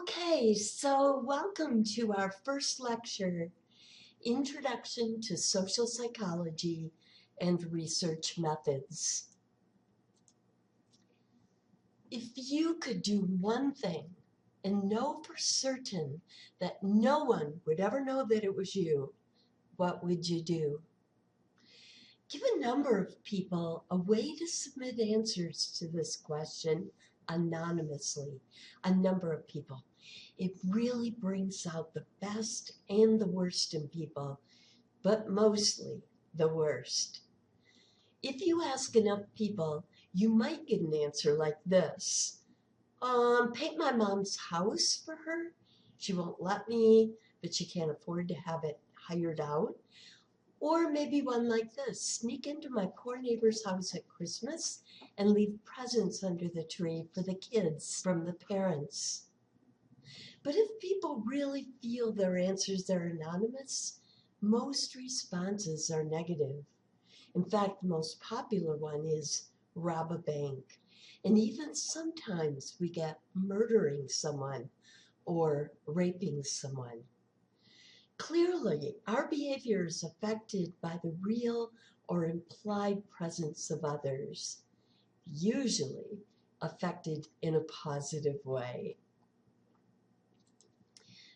Okay, so welcome to our first lecture, Introduction to Social Psychology and Research Methods. If you could do one thing and know for certain that no one would ever know that it was you, what would you do? Give a number of people a way to submit answers to this question anonymously. A number of people. It really brings out the best and the worst in people, but mostly the worst. If you ask enough people, you might get an answer like this. Paint my mom's house for her. She won't let me, but she can't afford to have it hired out. Or maybe one like this, sneak into my poor neighbor's house at Christmas and leave presents under the tree for the kids from the parents. But if people really feel their answers are anonymous, most responses are negative. In fact, the most popular one is rob a bank. And even sometimes we get murdering someone or raping someone. Clearly, our behavior is affected by the real or implied presence of others, usually affected in a positive way.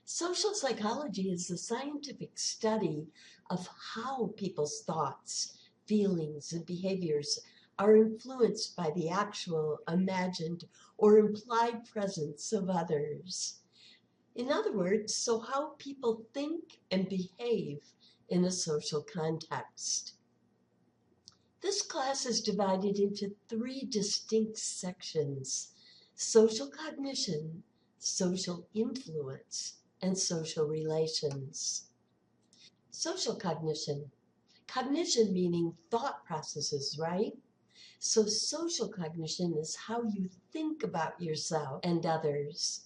Social psychology is the scientific study of how people's thoughts, feelings, and behaviors are influenced by the actual, imagined, or implied presence of others. In other words, so how people think and behave in a social context. This class is divided into three distinct sections: social cognition, social influence, and social relations. Social cognition. Cognition meaning thought processes, right? So social cognition is how you think about yourself and others.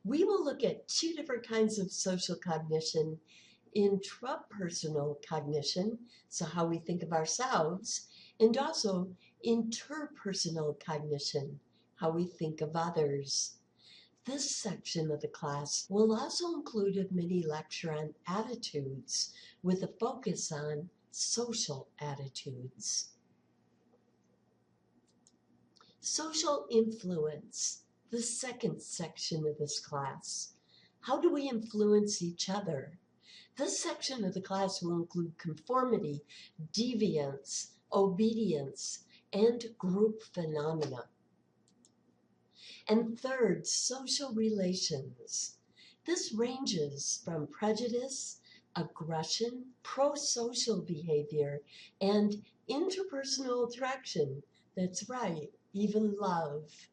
We will look at two different kinds of social cognition: intrapersonal cognition, so how we think of ourselves, and also interpersonal cognition, how we think of others. This section of the class will also include a mini lecture on attitudes with a focus on social attitudes. Social influence, the second section of this class. How do we influence each other? This section of the class will include conformity, deviance, obedience, and group phenomena. And third, social relations. This ranges from prejudice, aggression, pro-social behavior, and interpersonal attraction. That's right, even love.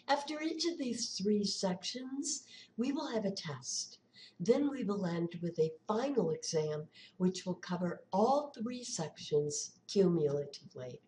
After each of these three sections, we will have a test. Then we will end with a final exam, which will cover all three sections cumulatively.